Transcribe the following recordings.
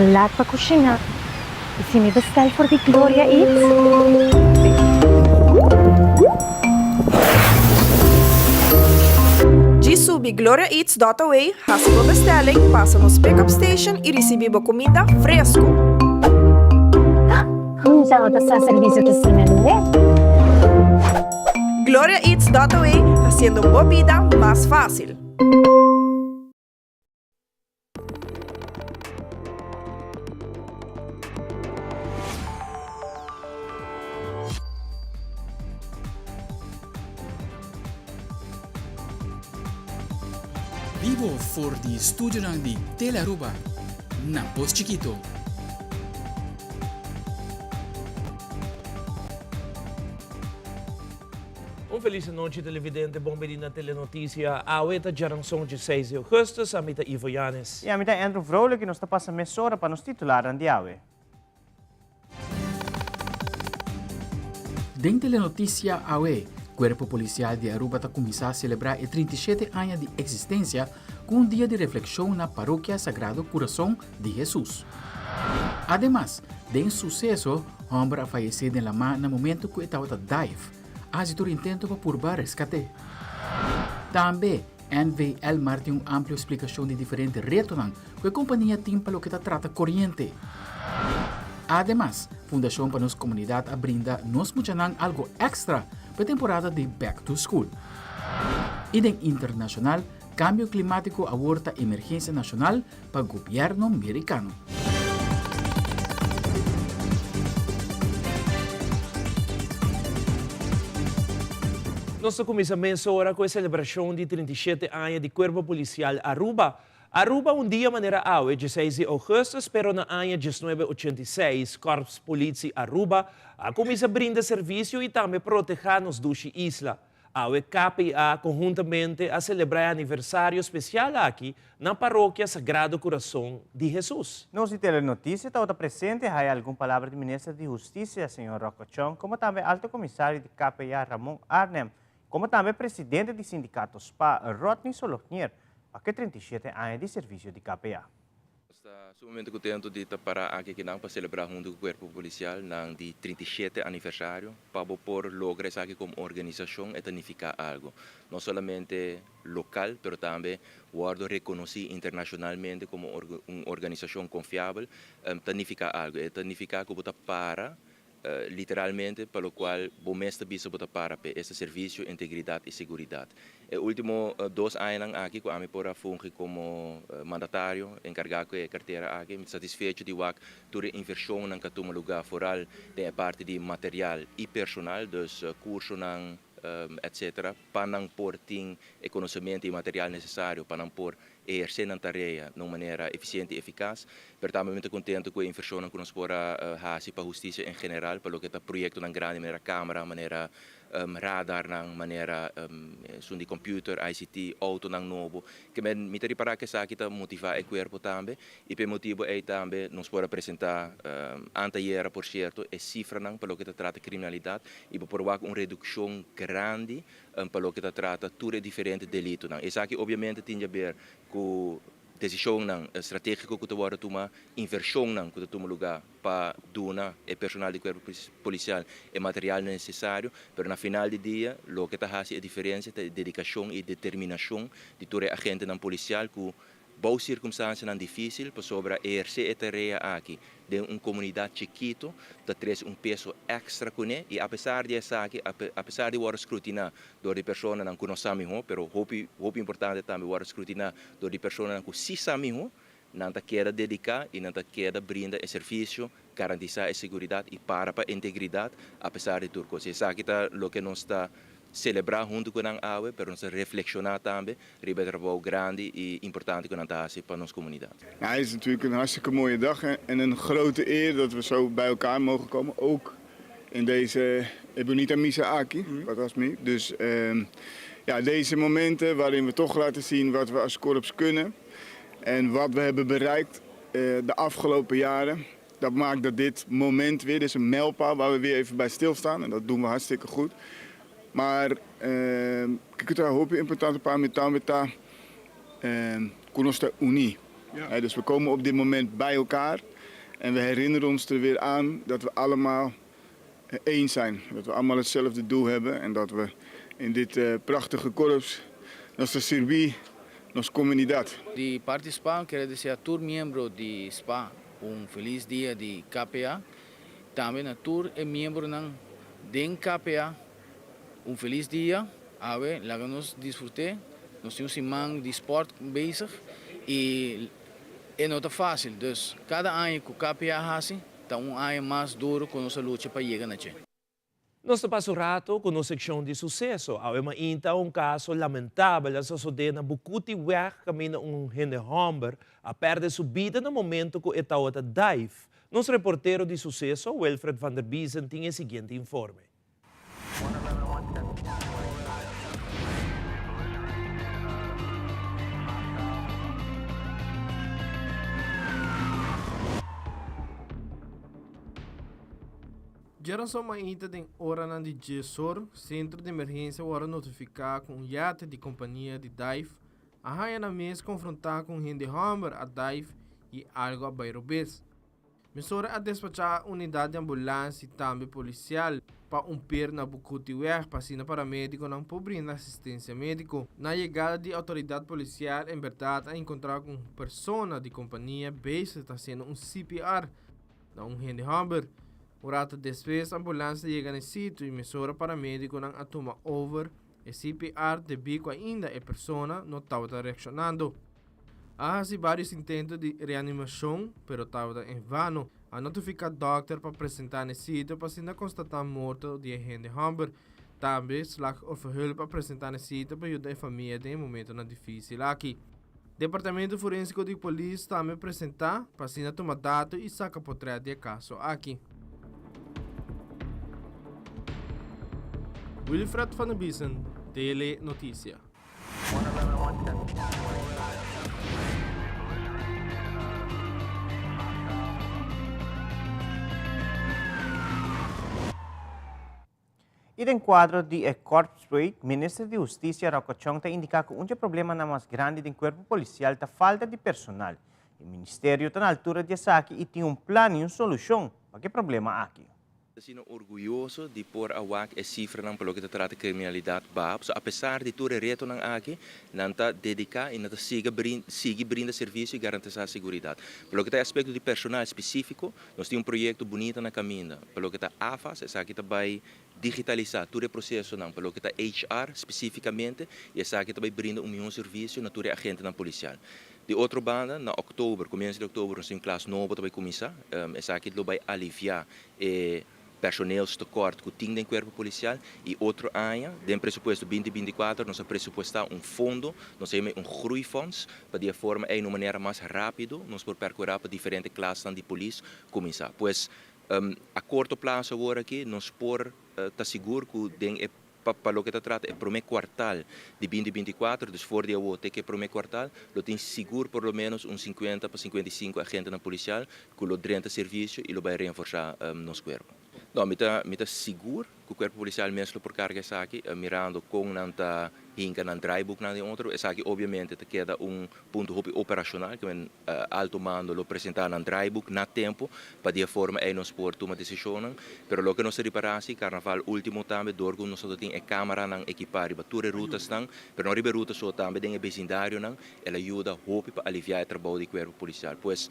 lahat pa kusina. Isinibestel for the Gloria Eats. G-Subi Gloria Eats Dotaway, hace po bestelling, passa nos pick-up station e recibibo comida fresco. Minsan ako sa servicio de sinende. Gloria Eats Dotaway, haciendo tu vida más fácil. Vivo voor die studio ng di Telaruba, na Post Chiquito. Feliz noite, televidente. Bom bem na Telenotícia. A ueta geração de 6 de agosto, a mita Ivo Yanes. E a mita Andrew Vrolijk, que nos está passando meia para nos titular ang diawe. Den Telenotícia AUE, Cuerpo Policial de Aruba está começar a celebrar 37 anos de existência com dia de reflexão na Paróquia Sagrado Coração de Jesus. Además, den sucesso, homem a falecer em Lama no momento que estava dive. Asitur intento para purbar rescate. Também, NVL Martin uma ampla explicação de diferentes retos que a companhia tem para o que trata corrente. Además, Fundação para nossa comunidade brinda nos muchanan algo extra para a temporada de Back to School. E den internacional, cambio climático aborta emergência nacional para o governo americano. Nós começamos agora com a celebração de 37 anos de Corpo Policial Aruba. Aruba dia maneira aue, 16 de agosto, pero na ano 1986, Corps Polícia Aruba começa a brindar serviço e também proteger nos duas islas. Aue KPA conjuntamente a celebrar aniversário especial aqui na Paróquia Sagrado Coração de Jesus. Nos Telenotícia está presente há alguma palavra do Ministro de Justiça, Sr. Rocco Chong, como também Alto Comissário de KPA, Ramon Arnem, como também Presidente do Sindicato SPA, Rodney Solonier, para que 37 anos de serviço de KPA. Está sumamente contente de estar aqui para celebrar junto com o Corpo Policial no 37 aniversário, para poder lograr isso aqui como organização e tanificar algo. Não somente local, mas também guardo reconhecido internacionalmente como uma organização confiável, tanificar algo. E tanificar que você para literalmente para o qual o mestre bisa bota para esse serviço, integridade e segurança. Os últimos 2 anos aqui que a mim pora funge como mandatário encarregado da carteira aqui, me satisfeito de que toda inversão na catuma lugar foral tem parte de material e personal, dos cursos etc. para não pôr o conhecimento e material necessário para não pôr exercer a tarefa de uma maneira eficiente e eficaz. Pertanto, muito contente com a inversão que nós podemos fazer para a justiça em geral, para o que está projeto na grande maneira câmara, maneira radar, na maneira de computer, ICT, auto na novo, que me repara que essa aqui está motivar o corpo também, e por motivo é também nós podemos apresentar anteera, por certo, e cifra para o que trata criminalidade e para provar uma redução grande para o que trata tudo diferente delito. Isso aqui obviamente tem a ver com decisão estratégica que tu tomar, inversão que tu toma lugar para donar o personal do corpo policial e material necessário, mas no final do dia, o que está fazendo a diferença é a dedicação e determinação de todo agente policial que boas circunstâncias difíceis para sobre exercer a tarefa aqui de uma comunidade chiquita, que traz peso extra com ele, e apesar de isso aqui, apesar de escrutinar de pessoas que não conhecem, mas o importante também é escrutinar de pessoas que sim sabem, não quer dedicar e não quer brindar o serviço, garantir a segurança e para a integridade, apesar de tudo. Isso aqui é o que nós está celebrar junto com a AUE, mas nós reflexionar também sobre o trabalho grande e importante que nós fazemos para a nossa comunidade. Ja, het is natuurlijk een hartstikke mooie dag en een grote eer dat we zo bij elkaar mogen komen. Ook in deze Ebonita Misa Aki, wat was mee. Dus ja, deze momenten waarin we toch laten zien wat we als korps kunnen en wat we hebben bereikt de afgelopen jaren. Dat maakt dat dit moment weer, dus een mijlpaal waar we weer even bij stilstaan en dat doen we hartstikke goed. Maar que está muito importante para mim também está com nossa uni. Ja. Dus we komen op dit moment bij elkaar en we herinneren ons er weer aan dat we allemaal één zijn. Dat we allemaal hetzelfde doel hebben en dat we in dit prachtige korps, Nostra Servi, Nos Comunidad. De parte SPA, quero desejar a todos membros de SPA feliz dia de KPA. Também a todos os membros de KPA feliz dia. Awe, laga nos desfrutar. Nós temos semana de esporte bezig e é não tá fácil. Dus cada ano que o KPA faz, tá ano mais duro com nossa luta para chegar na gente. Nós passamos rato com a secção de sucesso. Há uma caso lamentável a suceder na Bukuti Weg, caminho Hende Homber, a perder subida no momento que estava a dive. Nosso reporteiro de sucesso, Wilfred van der Biesen, tem o seguinte informe. Geração mainita tem hora na de GESOR, Centro de Emergência, hora notificar com iate de companhia de dive, a raia na mesa confrontar com Hende Homber a dive e algo a Bairobês. Mesora a despachar unidade de ambulância e também policial para per na Bukuti Weg, passina paramédico não pobrina assistência médico. Na chegada de autoridade policial, em verdade, a encontrar com persona de companhia base está sendo CPR na Hende Homber. Urata después, a ambulância chega no sítio e mesora paramédico não a toma over e CPR de bico ainda a persona não estava reaccionando. Há vários intentos de reanimação, pero estava em vano. A notificar doctor para apresentar no sítio para se constatar morto de Hende Homber. Também, slag of hulp para apresentar no sítio para ajudar a família em momento difícil aqui. Departamento Forensico de Polícia também apresentar para se tomar dado e sacar portrait de caso aqui. Wilfred van der Biesen, Tele Notícia. E em quadro de Corpus Break, o Ministro de Justiça, Rocochong, está indicando que um problema mais grande do corpo policial é a falta de personal. O Ministério está na altura de saque e tem plano e uma solução para que problema aqui. Sino orgulhoso de pôr a WAC e cifra ng pelo que trata criminalidade bab. So, apesar de todo o reto ng aqui, nanta dedicar e nanta siga brinda serviço e garantir a segurança. Pelo que tem aspecto de personal específico, nós temos projeto bonito na caminho. Pelo que está AFAS, essa aqui vai digitalizar todo o processo não. Pelo que está HR especificamente, e essa aqui vai brindar melhor serviço na todo agente na policial. De outra banda, na outubro, começo de outubro, nós temos classe nova que vai começar. Essa aqui vai aliviar personeel tekort que tem no corpo policial e outro ano, dentro do pressuposto 2024, nós pressupostar fundo, nós temos groeifonds, para de forma de uma maneira mais rápida, nós por percorrer para diferentes classes de polícia começar. Pois, a curto prazo agora aqui, nós por tá seguro que para o que trata é o primeiro quartal de 2024, dus voor die awote que é o primeiro quartal, lo tem seguro por lo menos 50 para 55 agentes na policial, que lo 30 serviço e lo vai reforçar nosso corpo. Não, me tá seguro que o corpo policial mesmo por carga essa aqui, mirando com nanta hinca na draaiboek na de outro, essa aqui obviamente te queda ponto operacional que é alto mando lo apresentar na draaiboek na tempo para de forma aí nós por tomar decisão, pero lo que nós reparasi carnaval último também dorgo nós só tem câmera nang equipar para todas rutas nang, pero não ribe rutas só também tem vecindário nang, ela ajuda hope para aliviar o trabalho do corpo policial. Pois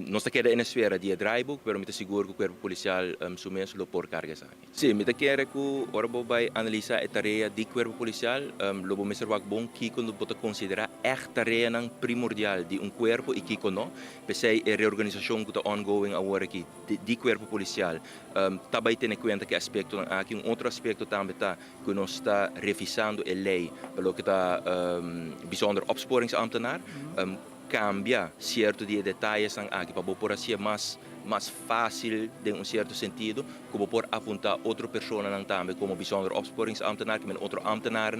nós te queda na esfera de draaiboek, pero me te seguro que o corpo policial sumesso lo por carga essa aqui. Sim, me te quero que ora vai analisar a tarefa do corpo policial, lobo Mr. Wagbong Kiko no pode considerar echt tarefa primordial de corpo e Kiko no, pensei a reorganização que está ongoing agora aqui de corpo policial, também tem em conta que aspecto aqui outro aspecto também está que nós está revisando a lei pelo que está bijzonder opsporingsambtenaar, cambia certo de detalhes aqui para por assim mais fácil em certo sentido, como por apontar outra pessoa também como bijzonder opsporingsambtenaar, que outro ambtenaar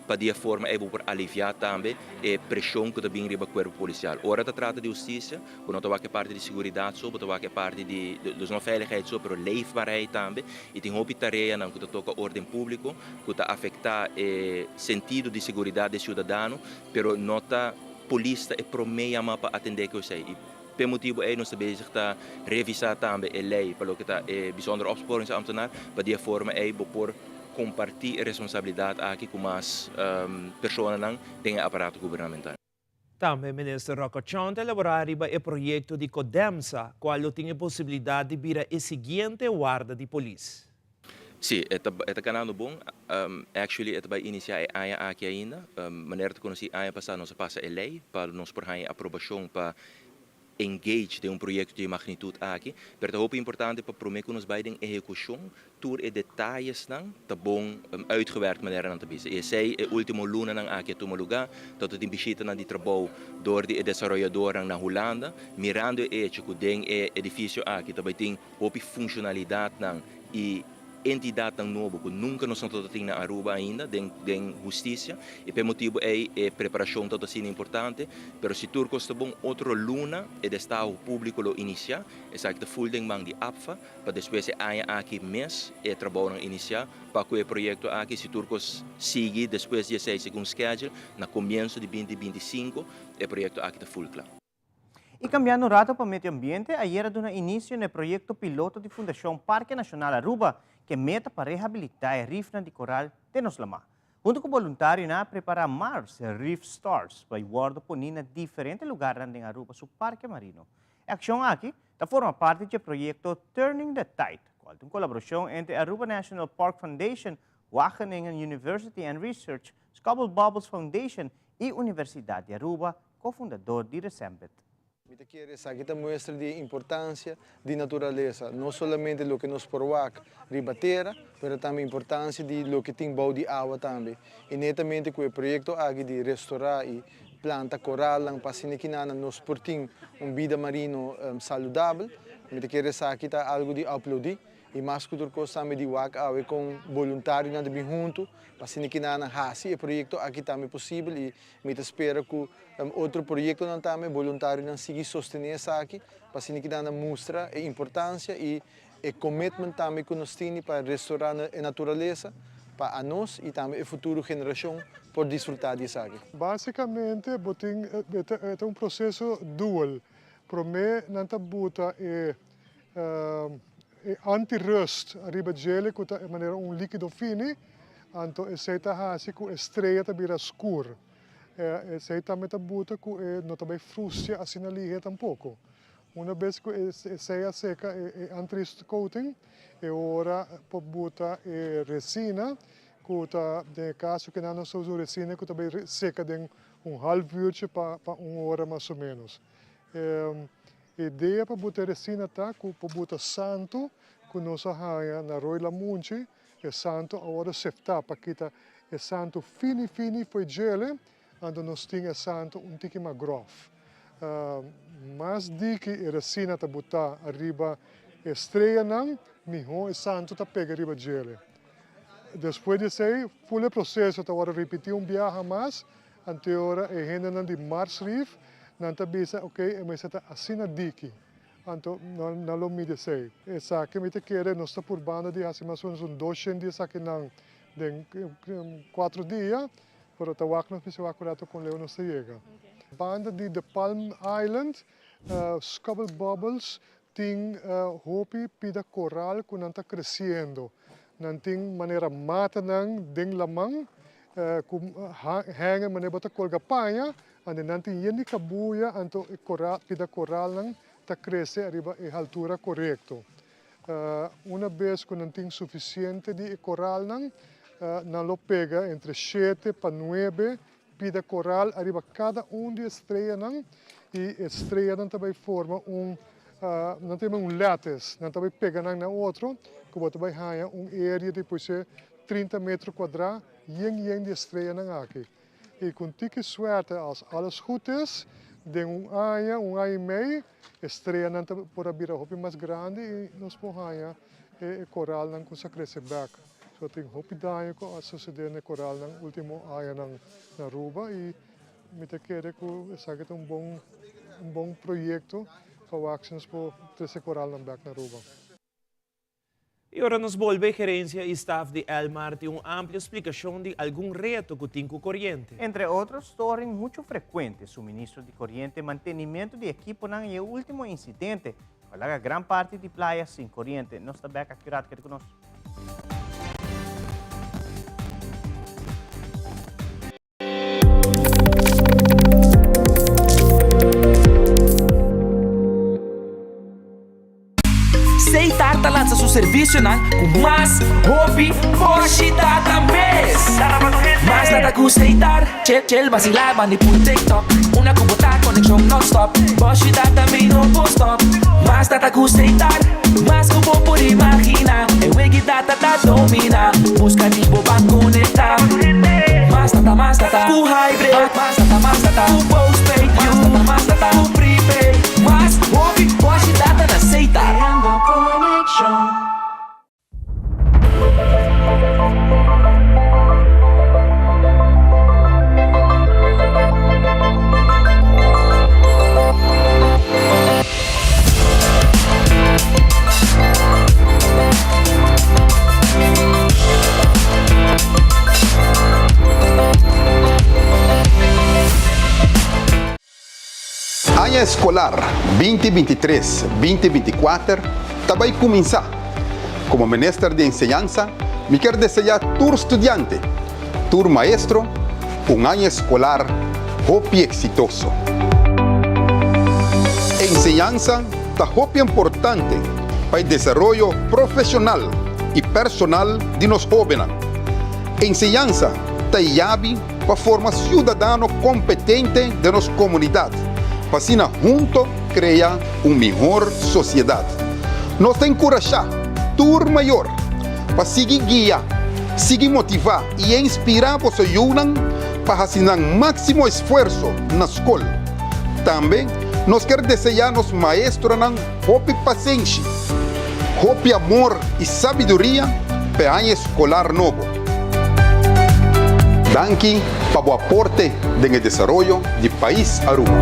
para de forma é por aliviar também a pressão que também riba corpo policial. Ora se trata de justiça, não está que parte de segurança, só está que parte de não veiligheid só, pero leefbaarheid também, e tem hobby tarefa que está toca ordem público, que está afetar o sentido de segurança do cidadão, pero não está polista e promeia mapa atender que eu sei. Per motivo é nós bezig te revisar também a lei, para que tá bijzonder opsporingsambtenaar, para die forma por compartilhar a responsabilidade aqui com as pessoas não têm aparato governamental. Também o ministro Rocochon elaborar o projeto de CODEMSA, qual tem a possibilidade de vir a seguinte guarda de polícia. Sim, é canal bom. Actually, vai iniciar a aqui ainda. Maneira de conhecer a passar, nós passa a lei para nós por a aprovação para engage de projeto de magnitude aqui. Mas é muito importante para prometer que nós vai em execução, tour e detalhes não, tá bom uitgewerkt maneira não tá bisa. E sei o último luna não aqui toma lugar, tot de visita na de trabalho door de desenvolvedor na Holanda, mirando que den edifício aqui também tem outra funcionalidade não e entidade tão nova que nunca nós estamos na Aruba ainda, den justiça, e por motivo é preparação toda assim importante, mas se turco está bom, outro luna, e de Estado público lo inicia, é sabe que full den de APFA, para depois é aqui mês, é trabalho iniciar, para que o projeto aqui, se turcos sigue, depois de 6 segundo schedule, na começo de 2025, o projeto aqui está full claro. E cambiando rato para o meio ambiente, ayer deu início no projeto piloto de Fundação Parque Nacional Aruba, que meta para reabilitar a rifna de coral de Noslama. Junto com voluntários, prepara Mars Reef Stars para guardar ponina diferentes lugares em Aruba, seu parque marino. A ação aqui forma parte do projeto Turning the Tide, qual é uma colaboração entre Aruba National Park Foundation, Wageningen University and Research, Scobble Bubbles Foundation e Universidade de Aruba, cofundador de Resembet. Esta muestra de importância de natureza, não somente o que nos provoca ribatera, mas também a importância de o que tem bom de água também. E netamente com o projeto aqui de restaurar e planta coral, para que nos portem vida marino saudável, aqui está algo de aplaudir. E mais que turcos também de wak com voluntários na de junto, para que na hasi o projeto aqui também possível e me espero que outro projeto não também voluntário não siga sostener essa aqui, para que na mostra a importância e o commitment também que nós temos para restaurar a natureza para nós e também a futura geração por desfrutar disso aqui. Basicamente, é processo dual. Para mim, não buta anti-rust arriba gele que de maneira líquido fine, então esse hasi que estreia também escuro. Esse também buta que não também frustra assim ali tampouco. Uma vez que esse seca anti-rust coating, e ora pode buta resina que de caso que não se usa resina que também seca de half uurtje para hora mais ou menos. A ideia para botar resina tá, para botar santo, que nós arranha na roila munchi, e santo agora se está para quitar o santo fini foi gele, então nós temos santo tique mais grosso. Mas de que a resina tá botar arriba estreia não, melhor o santo tá pega arriba gele. Depois de ser, full processo tá agora repetir viagem mais, até agora a gente não de Mars Reef. Nanta bisa, mas está assim na diki. Então, não lo mide sei. Essa que me te quer, nós está por banda de assim mais ou menos 200 dias aqui não, de 4 dias, para o tawak não precisa acurato com Leo não se chega. Banda de The Palm Island, Scobble Bubbles, tem hopi pida coral que não está crescendo. Não tem maneira mata não, den lamang, hanga maneira bota colga panha. Ande nanti yeni kabuya anto coral pida coral nang ta cresce arriba a altura corretto. Una vez que não tem suficiente de coral nang não lo pega entre 7 para 9 pida coral arriba cada de estreia nang e estreia nang também forma não tem lattice, não também pega nang na outro que bota vai ganhar área depois 30 metros quadrados yen de estreia nang aqui. E com tique suerte, als alles goed is, de ano e meio, estreia não por abrir a roupa mais grande e nós podemos coral não consegue crescer back. So tem roupa daí que suceder no coral no último ano na Aruba e me te quero que esse é bom projeto para actions para crescer coral no back na Aruba. E ahora nos volve gerencia y staff de Elmar de una amplia explicación de algún reto que tiene corriente. Entre otros, storing muito frecuente, suministro de corriente, mantenimiento de equipo y el último incidente, para gran parte de playas sin corriente. No está bem accurado que conosco. Seitar lança seu serviço com mais hobby, Porsche data mês. Mas nada com Seitar, chill, vacilar, mani por TikTok. Una kubota, conexão non-stop. Porsche data me no stop. Mas nada com Seitar, mas como por imaginar. É wegi data da domina. Busca tipo pra conectar. Mas nada, com hybrid. Mas nada, com postpaid. Mas nada, com prepaid. Mas hobby, Porsche data na Seitar. Ano escolar 2023-2024 vai começar. Como Ministro de Enseñanza, me quero desejar tur estudiante, tur maestro, ano escolar hopi exitoso. Enseñanza está hopi importante para o desenvolvimento profissional e personal de nós jovens. Enseñanza está chave para formar cidadão competente de nossa comunidade, para assim junto criar uma melhor sociedade. Nós temos que encorajar tur maior para seguir guiar, seguir motivar e inspirar os jovens para fazer máximo esforço na escola. Também nós queremos desejar aos maestros hopi paciência, hopi amor e sabedoria para o ano escolar novo. Danke para o aporte no desenvolvimento do país Aruba.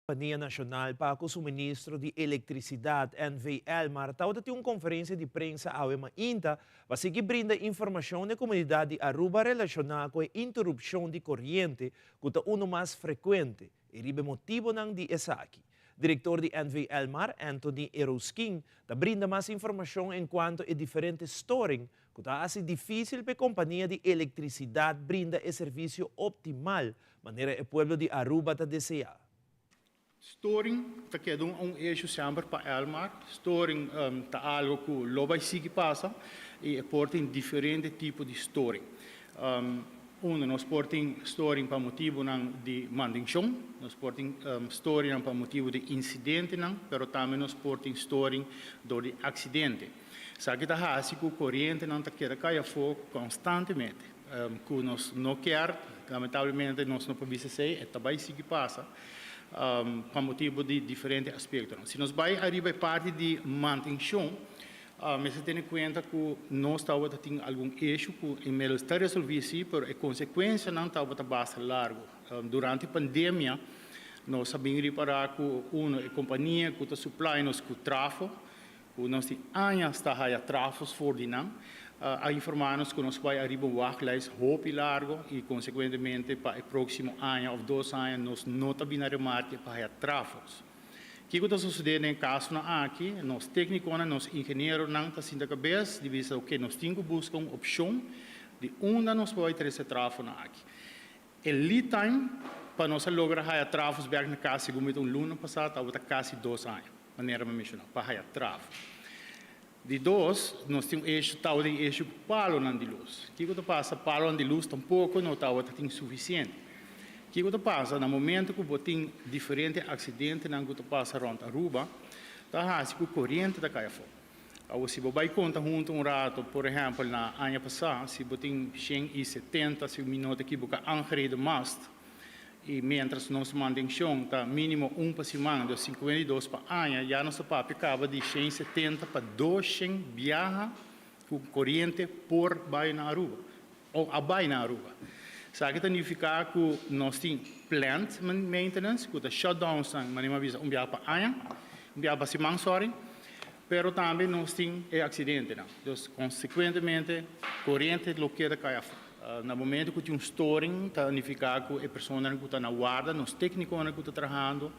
Companhia Nacional para o Suministro de Eletricidade, NV Elmar, está uma conferência de prensa ao INTA para seguir brinda informação na comunidade de Aruba relacionada com a interrupção de corrente, que é o mais frequente e ribe motivo de ESAC. Diretor de NV Elmar, Anthony Eroskin, está brinda mais informação em quanto a diferentes storing, que está assim difícil para a companhia de eletricidade brinda o serviço optimal, maneira o povo de Aruba está desejar. Storing está quedando eixo sempre para Elmar. Storing está algo que logo sigue passa e porta diferentes tipos de storing. Nós portamos storing para motivo de manutenção, nós portamos storing para motivo de incidente, mas também nós portamos storing de acidente. Sabe que está assim que a corrente não está querendo cair fogo constantemente. Que nós não queremos, lamentavelmente nós não podemos ser, e também sigue passa. Para motivo de diferentes aspectos. Se nós vamos arriba a parte de manutenção, mas se tem em conta que nós estamos tendo algum eixo que em está resolvido, mas a consequência não está bastante largo. Durante a pandemia, nós sabemos reparar que a companhia que está supply nos com tráfego, que nós temos anos está a tráfegos for de não, a informar-nos que nós vamos arriba a worklife hopi largo e, consequentemente, para o próximo ano ou 2 anos, nós não estamos na remarca para tráfegos. O que está sucedendo em caso aqui? Nós técnicos, nós engenheiros, não estão assim da cabeça, de vista que nós temos que buscar uma opção de onde nós podemos ter esse tráfego aqui. O lead time para nós lograr tráfegos bem na casa, como no ano passado, estava quase 2 anos, maneira de mencionar, para tráfego. De dois, nós temos eixo palo de luz. O que passa? Palo de luz tampouco não está suficiente. O que passa? No momento que você tem diferentes acidentes que passa rond Aruba, está assim que a corrente está caindo fogo. Se você vai contar junto rato, por exemplo, na ano passado, se você tem 170 minutos que você ancre de mast, e mientras nossa manutenção está mínimo para semana, de 52 para ano, já nosso papo acaba de 170 para 200 viaja com corrente por bairro na Aruba, ou a bairro na Aruba. Sabe que significa que nós temos plant maintenance, que shutdown sang, mas não avisa para aia, para simang sorry, pero também nós temos acidente, não. Então, consequentemente, corrente bloqueia caia. No momento que tem storing, significa que a pessoa que está na guarda, os técnicos que estão trabalhando,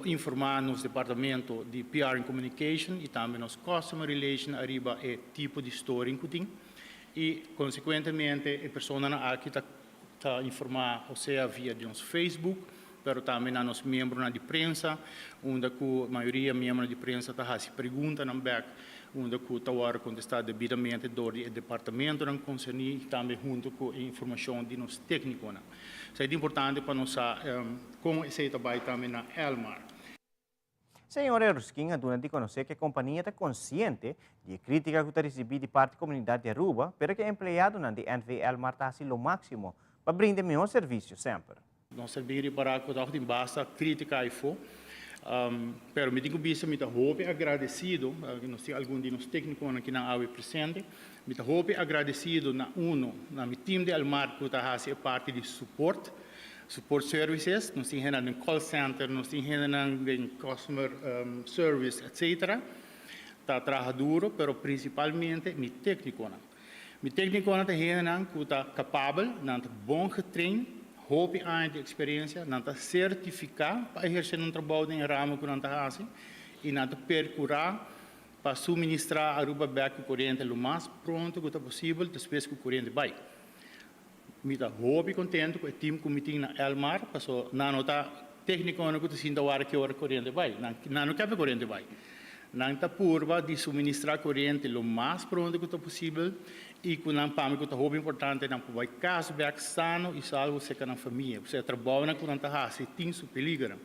informar nos departamento de PR and Communication e também nos Customer Relations arriba é tipo de storing que tem e consequentemente a pessoa aqui está informar ou seja via de nosso Facebook, pero também nos membros de prensa, onde a maioria membros de prensa está se pergunta na back, onde que está a contestar devidamente do departamento não concerni também junto com a informação de nos técnicos. Isso é importante para nós com esse trabalho também na Elmar. Senhor Eruskin, durante conhecer que a companhia está consciente de crítica que está recebida de parte da comunidade de Aruba, pero que o empregado de NV Elmar está assim o máximo para brindar melhor serviço sempre. Nós servimos para que a gente basta crítica e for. Pero me digo bisa me hope agradecido, nós temos algum de nós técnicos aqui na AUE presente, me hope agradecido na meu time de Elmar que está a parte de support services, nós temos um call center, nós temos um customer service, etc. Está trabalhando duro, pero principalmente meu técnico. Meu técnico está capaz, está bom getraind, hoop aan de experiência, não está certificar para exercer trabalho em ramo que não está fazendo e não está percurar para suministrar a Aruba back o corrente o mais pronto que possível, depois que o corrente vai. Me está hoop contente com o time que me tem na Elmar, porque não está técnico que está sendo a hora que o corrente vai, não quer que o corrente vai. Não está purva de suministrar corrente o mais pronto que possível e que não para mim que é importante não vai caso back sano e salvo seca na família você trabalha com não está se tem su peligro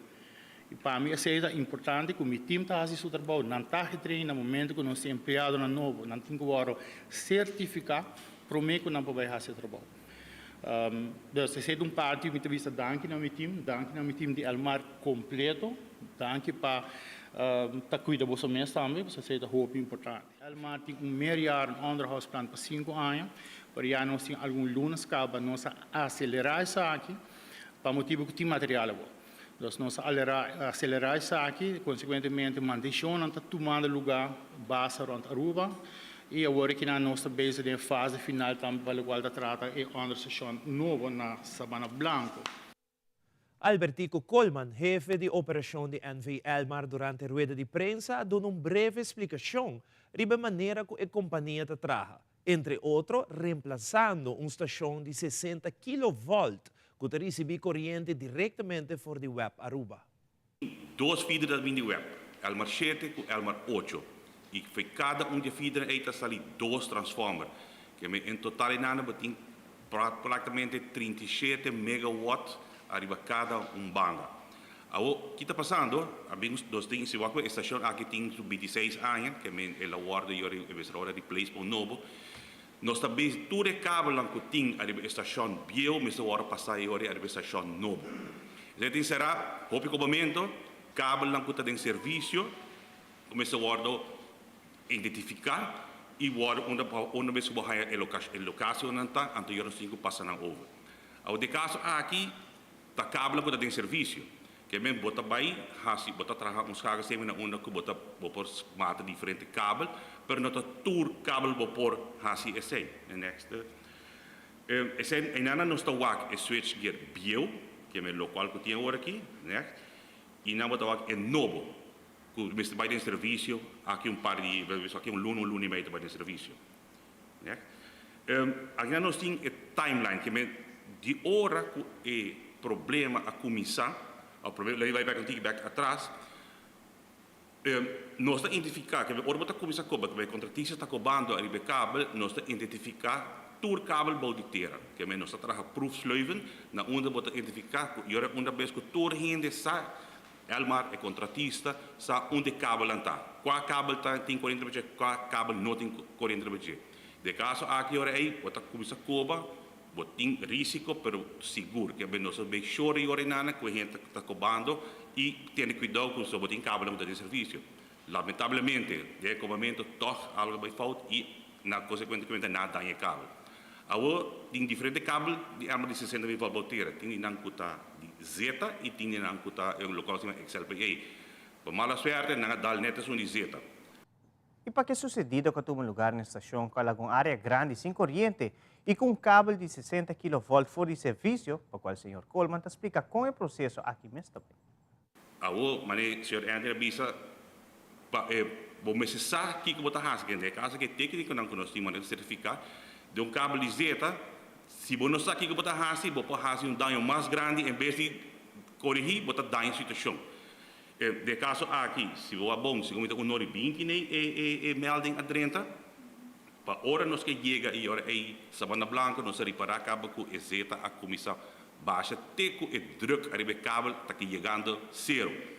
e para mim é importante que o meu time está fazendo seu trabalho não está retreino no momento que nós temos empregado na novo não tem que agora certificar prometo que não vai fazer trabalho então se é parte de vista danke no meu time de Elmar completo danke para tá cuida você mesmo também, você sei da roupa importante. Elmar tem meio jaar onderhoudsplan para 5 anos, para já nós temos algum lunas caba nós acelerar isso aqui, para motivo que tem material agora. Então nós acelerar isso aqui, consequentemente mantenção não está tomando lugar base rond Aruba e agora que nós estamos bezig na fase final também para o qual trata é outra sessão nova na Sabana Blanco. Albertico Colman, jefe de operação de NV Elmar, durante a rueda de prensa, deu uma breve explicação sobre a maneira que a companhia trabalha, entre outros, reemplazando uma estação de 60 kV que recebe corrente diretamente por a web Aruba. Dois feeders da web, Elmar 7 e Elmar 8. E foi cada de feeder está sali 2 transformers, que em total tem praticamente 37 megawatts arriba cada banga. O que está passando? Abbiamo nós temos a estação aqui tem 26 anos, que é a hora de hora de place para novo. Nós estamos tudo cabo que tem arriba estação bio, mas hora passar e hora arriba estação novo. Então será o momento cabo que está em serviço, começa a hora identificar e hora onde vez que vai a locação não está, então eu não sei que passa na over. O de caso aqui tá cabo que está em serviço, que é bem bota vai, hasi bota trabalhar uns cargas sem na onda que bota por mata diferente cabo, pero não tá tour cabo por hasi esse, next. Esse em nana nós tá wak switch gear bio, que é o local que tem agora aqui, next. E não bota wak novo, que mesmo vai em serviço, aqui par de, aqui luno e meio vai em serviço, next. Aqui nós tem a timeline que é de hora que problema a começar, o problema vai back atrás, nós identificar que o está começar com o contratista está cobrando a cabo, nós identificar todo cabo de terra, que nós está trabalhando proefsluiven, na onde bota identificar que eu onde vez que toda gente sa Elmar é contratista, sa onde cabo está, qual cabo tem 40 budget, qual cabo não tem 40 budget. De caso aqui ora aí, bota começar coba tem risco, pero seguro, que nós sabemos chora e orinana que a gente está cobrando e tem cuidado com o botin cabo de serviço. Lamentavelmente, de momento, toch algo vai falta e, consequentemente, nada em cabo. Awo tem diferente cabo de arma de 60 mil voltera. Tem nang kuta di Zeta e tem nang kuta yung local sima XLPA. Por mala suerte, nang dal netas un di Zeta. E para que sucedido que um lugar na estação com uma área grande sem corrente e com um cabo de 60 kV fora de serviço, para o qual o Sr. Coleman explica como é o processo aqui mesmo também. Awo, mane Sr. Andrea bisa bom necessário que botar has que é caso que técnico não conhece mas certificar de um cabo de Zeta se você não sabe que botar has você pode fazer um dano mais grande em vez de corrigir botar dano situação de caso aqui se você é bom se você não bem que nem melding adrenta para hora nós que chega e hora aí Sabana Blanca nós reparar cabo com Zeta a comissão baixa teco e druk arriba cabo tá que chegando zero.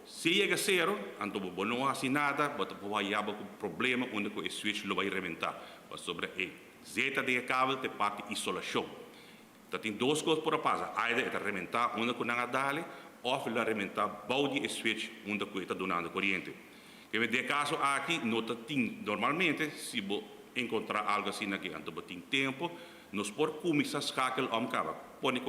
Se chega zero, então você não faz nada, você vai ter um problema onde o switch vai reventar. Sobre a zeta de cabo te parte isolação. Então tem duas coisas por passar. Ainda é reventar onde você não dá, ou é reventar balde e switch onde você está donando corrente. Que de caso aqui, normalmente, se você encontrar algo assim aqui, então você tem tempo, nós por começar a escalar o cabo. Põe o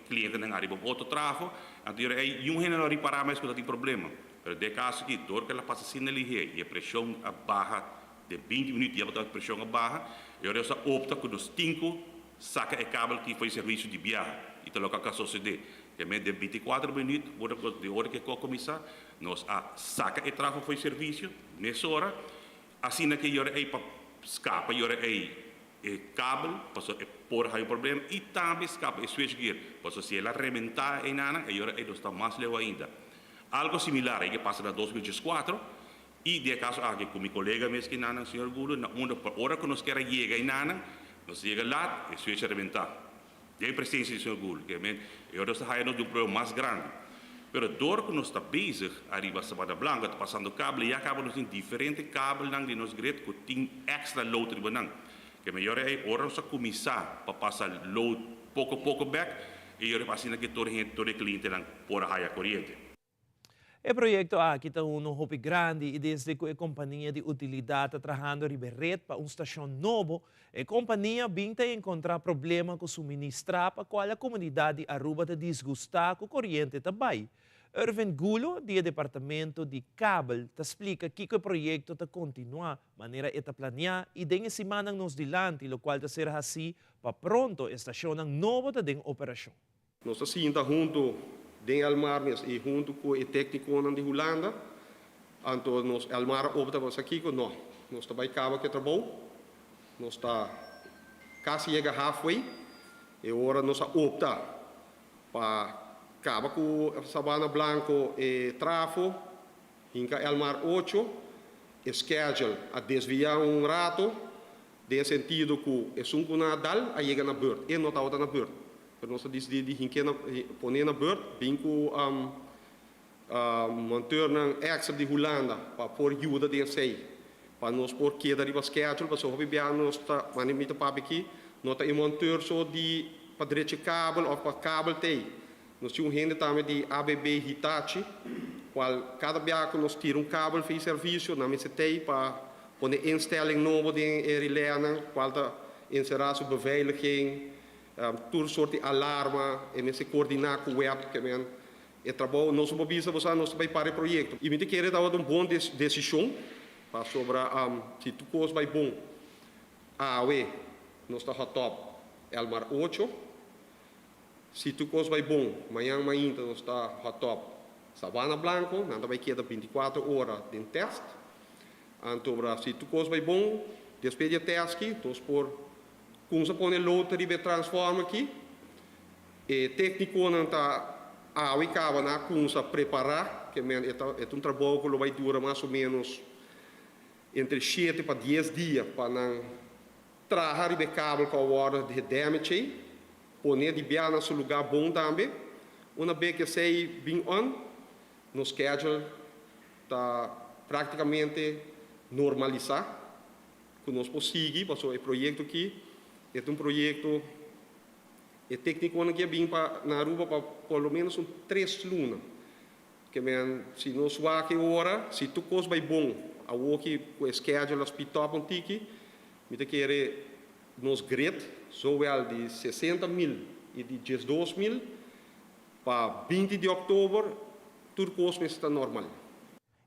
cliente na área de outro tráfego, então aí um não reparar mais que tem problema. Mas de caso que dor que ela passa assim ali e a pressão baixa de 20 minutos e a pressão baixa, e agora só opta que os 5 saca o cabo que foi serviço de viagem. Então o que sucede é que de 24 minutos, de hora que começar, nós saca o tráfego foi serviço nessa hora, assim que agora aí para escapa, agora aí cabo, passou por aí o problema e também escapa o switch gear, passou se ela reventar em nada, e agora aí está mais leve ainda. Algo similar aí que passa na 2004 e de caso aqui com meu colega mesmo que nana, senhor Gulo, na hora que nós queremos chegar em nada, nós chega lá e switch reventar. Tem presença do senhor Gulo, que é e agora está aí de um problema mais grande. Pero dor que nós está bezig, arriba Sabana Blanca, está passando cabo e acaba nos tem diferente cabo nang de nos grid que tem extra load riba nang. Que melhor é hora nós começar para passar load pouco a pouco back e agora assim que todo cliente nang por a corrente. O projeto aqui está um hobby grande e desde que a companhia de utilidade está trabalhando em Riberet para uma estação nova, a companhia vinha encontrar problema com suministrar para qual a comunidade de Aruba está desgostada com a corrente também. Irvin Gulo, do Departamento de Cable, explica que o projeto está continuar, maneira está planear e dengue semana nos dilante, o qual será assim para pronto a estação nova está em operação. Nós estamos junto den Almar e junto com o técnico de Holanda, então nós Almar opta para aqui que nós estamos cabo que trabalho, nós está quase chega halfway e agora nós opta para cabo com Sabana Blanco e Trafo, hinca Almar 8, schedule a desviar rato, de sentido que é um nadal a chega na beurt, e não está na beurt. Pero nós decidimos poner na beurt, bem com monteur ng extra de Holanda para pôr ajuda de sei, para nós pôr queda de schedule, para sob bem nós tá manimita para aqui, nós tá monteur só de para direito cabo ou para cabo tem, nós tínhamos gente também de ABB Hitachi, qual cada biaco nós tira cabo fez serviço na mesa tem para poner instelling novo de relé, qual tá inserar sua beveiliging. Tour soort alarma e nesse coordenar com o web que men e trabalho nós mobisa você nós vai para o projeto e me te querer dar uma boa decisão para sobre se tu coisa vai bom nós está top Elmar 8 se tu coisa vai bom amanhã nós está top Sabana Blanco nada vai quedar 24 horas de teste então se tu coisa vai bom depois de teste nós por como se põe load de transforma aqui, e técnico não está a cabo na como se preparar, que é um trabalho que vai durar mais ou menos entre 7 para 10 dias para não trazer o cabo com a hora de damage, pôr de bem no seu lugar bom também. Uma vez que sei bem on, no schedule está praticamente normalizado, que nós conseguimos passar o projeto aqui. É um projeto técnico que vem na Aruba para pelo menos 3 lunas. Que se nós vamos aqui agora, se tu coisa vai bom, a que o schedule as pitop um tiki, me te querer nos grid, zowel de 60.000 e de 12.000, para 20 de outubro, tudo está normal.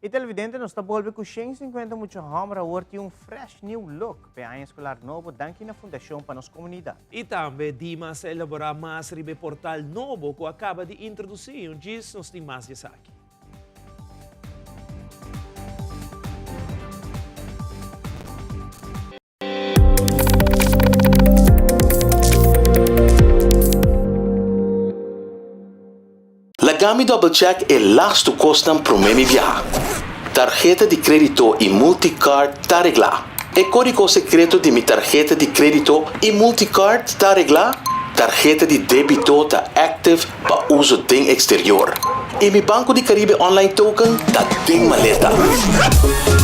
E televidente nos está volve com 150 muitos homens a um fresh new look para a escolar novo daqui na fundação para nossa comunidade. E também Dimas elaborar mais ribe portal novo que acaba de introduzir, diz nos tem mais aqui. Lagami Double Check é lasto custam pro memi viajar. Tarjeta de crédito e multicard está arreglada. E código secreto de minha tarjeta de crédito e multicard está arreglada. Tarjeta de débito está active para uso em exterior. E mi Banco de Caribe Online Token está bem maleta.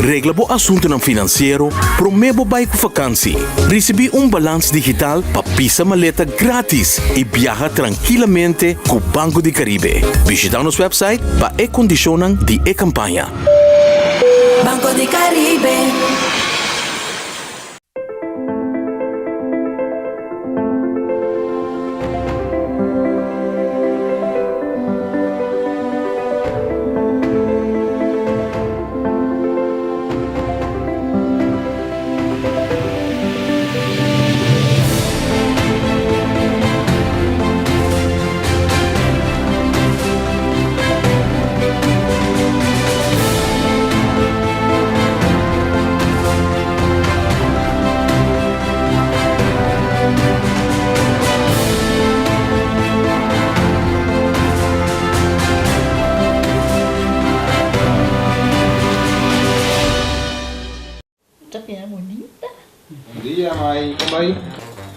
Regla bo assunto ng financeiro, promebo bay ko vakansie. Recebi balance digital para pisa maleta gratis e viaja tranquilamente com Banco de Caribe. Visita nosso website para e-condicionan de e-campanya. Banco de Caribe.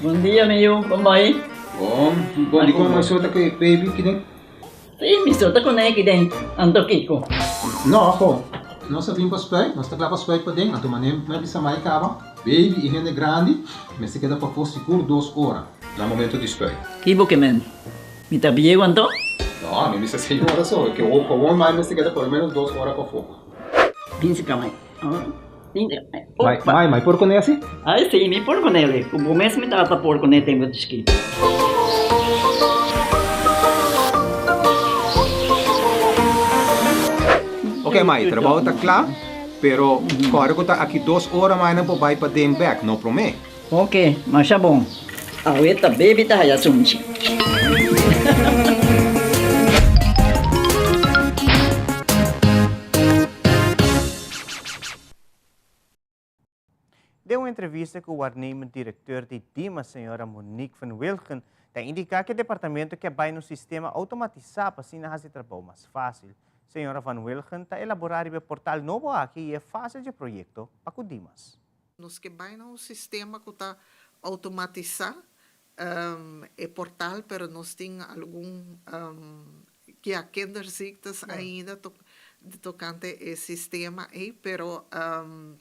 Bom dia, meu. Como vai? Bom, di ko masota kay baby kini. Sim, me solta com ele dentro. Ando Kiko. No, ako. Nós vimos para spray, nós está para spray para dentro, então manem, mas bisa mai cava. Baby e rende grande, mas se queda para for seguro 2 horas. No momento de spray. Kibo que men. Me tá bem quanto? No, me bisa 6 horas só, que o como mais se queda por menos 2 horas para for. Pince kamay. Mai por con esse? Ai, sim, me por com ele. O mês me dá por com ele tem muito escrito. Ok, Mai, trabalho está claro, pero agora que está aqui 2 horas mais não pode ir para dem back, não promete? Ok, mas é bom. A ueta baby tá aí assunto. Deu uma entrevista com o waarnemend diretor de DIMA, senhora Monique van Wilgen, que indica que o departamento que vai no sistema automatizado para assim fazer trabalho mais fácil. Senhora van Wilgen está elaborando um portal novo aqui e é fácil de projeto para o DIMAS. Nos que vai no sistema que está automatizado é portal, pero nós temos algum que há kinderziektes ainda tocante o sistema aí, pero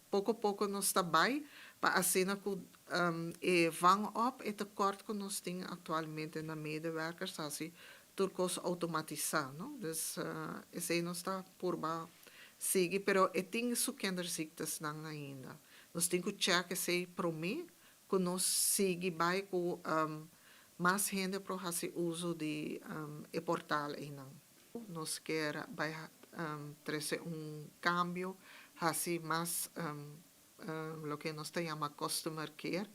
pouco a pouco nós está bem para assim que vang op e tekort que nós temos atualmente na medewerkers assim turcos automatizar, não? Dus esse aí nós está por ba seguir, pero tem isso kinderziektes não ainda. Nós temos que check esse promê que nós seguir bem com mais gente para fazer uso de e portal aí não. Nós quer vai trazer cambio assim mais lo que nós chama customer care,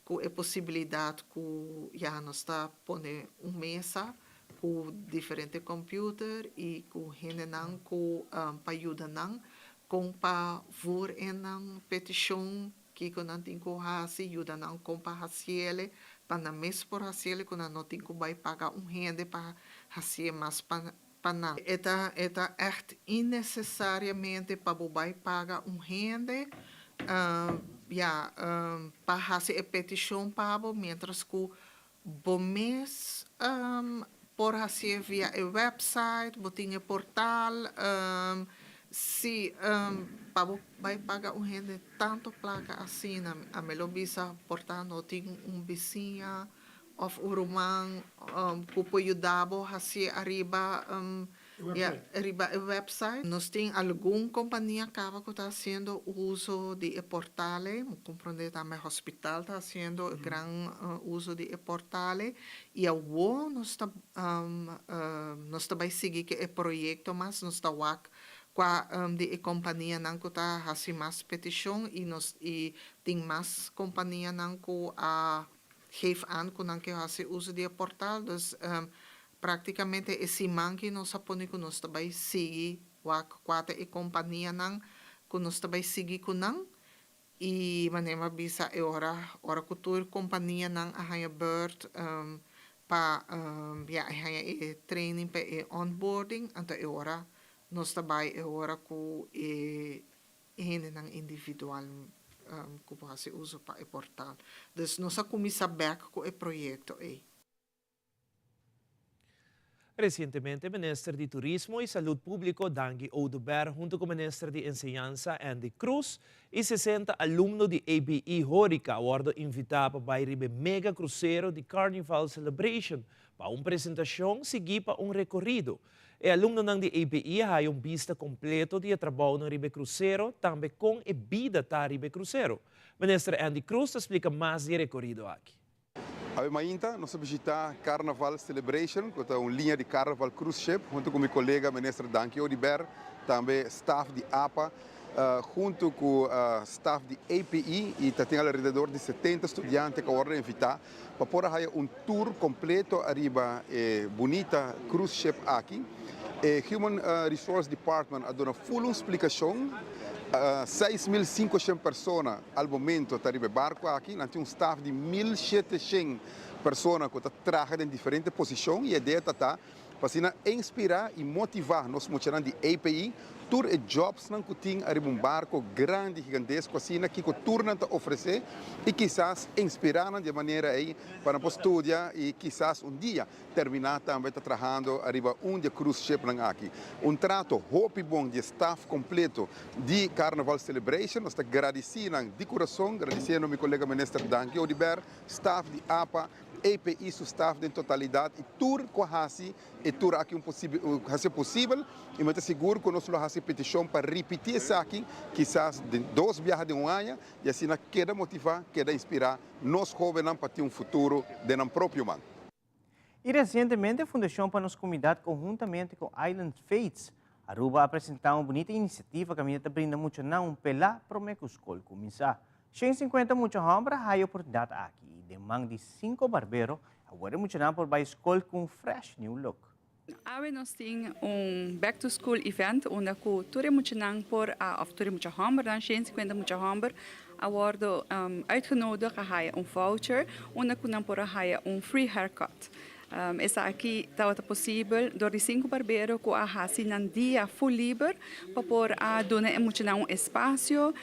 com a possibilidade que já nós está poner mesa com diferente computer e com gente não com para ajudar não com para voor em petição que quando não tem que fazer ajuda não com para fazer para na mês por fazer quando não tem que vai pagar gente para fazer mais para Eta echt innecessariamente para vai pagar gente para fazer a petição para mientras que o mês por fazer via o website, botinha portal, se para vai pagar gente tanto placa assim, a melhor bisa portal não tem vizinha of urumang kupo yudabo hasi arriba Arriba el website. Nos tem alguma companhia que está fazendo uso de portale, compreende também hospital está fazendo gran uso de portale e a UO nós vai seguir que é projeto mas nós está qua de companhia não que está fazendo mais petição e tem mais companhia não que geef aan que não que faz uso de portal, dus praticamente esse man que nós sapone que nós também seguir quatro e companhia não que nós também seguir com não e manema bisa ora cultura companhia não a bird pa training pa onboarding anto ora nós também ora ku hene ng individual que faz uso para o portal. Dus nós começamos back com o projeto Recientemente, el Ministro de Turismo y Salud Público, Dangi Oduber, junto con el Ministro de Enseñanza, Andy Cruz, y 60 alumnos de ABE Hórica, fueron invitados para ir a mega crucero de Carnival Celebration, para una presentación seguida para un recorrido. El alumno de ABE ha una vista completa de trabajo en el crucero, también con la vida del crucero. Ministro Andy Cruz explica más del recorrido aquí. Ainda nós visitar Carnaval Celebration, que é uma linha de Carnaval Cruise Ship, junto com meu colega ministro Danki Odiber, também staff de APA, junto com staff de APE e tem ao redor de 70 estudantes que foram invitados para poder fazer um tour completo arriba bonita cruise ship aqui. Human Resource Department ha dato full explicação. 6.500 pessoas ao momento estão no barco aqui, nós temos um staff de 1.700 pessoas que trabalham em diferentes posições e a ideia está para inspirar e motivar nós mostrando de APE, tour e jobs que tem um barco grande, gigantesco, assim que o tour não oferecer e quizás inspirar de maneira aí para estudar e quizás dia terminar também trabalhando arriba de cruise ship aqui. Trato hope bom de staff completo de Carnaval Celebration, nós estamos agradecendo de coração, agradecendo meu colega ministro Danki Odiber, staff de APA, APE su staff em totalidade e tour com a e tour aqui possível e me seguro que nós vamos petição para repetir isso aqui, quizás de 2 viagens de ano e assim queda motivar, queda inspirar nós jovens para ter um futuro de nós próprio man. E recentemente a Fundação para nos Comunidade conjuntamente com Island Fates Aruba apresentou uma bonita iniciativa que a minha brinda muito não pela promete escola começar. 150 muitos homens têm a oportunidade aqui. Demang de 5 barbeiros, agora muito não por a escola com um fresh new look. Hoje nós temos back to school event onde cultura muito não por a cultura muito homens, dan 150 muitos homens, agora uitgenodigd a voucher onde não por a free haircut. Essa aqui está possível door de 5 barbeiros que a um dia full livre para por a donar muito não espaço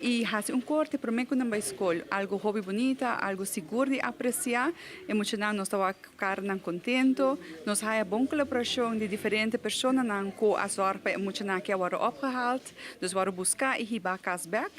e fazer corte para mim quando vai escolher algo hobby bonita, algo seguro de apreciar e muito nós estamos ficar contento, nós temos boa colaboração de diferentes pessoas não com a sorte é muito que agora opgehaald, dus vamos buscar e riba cashback,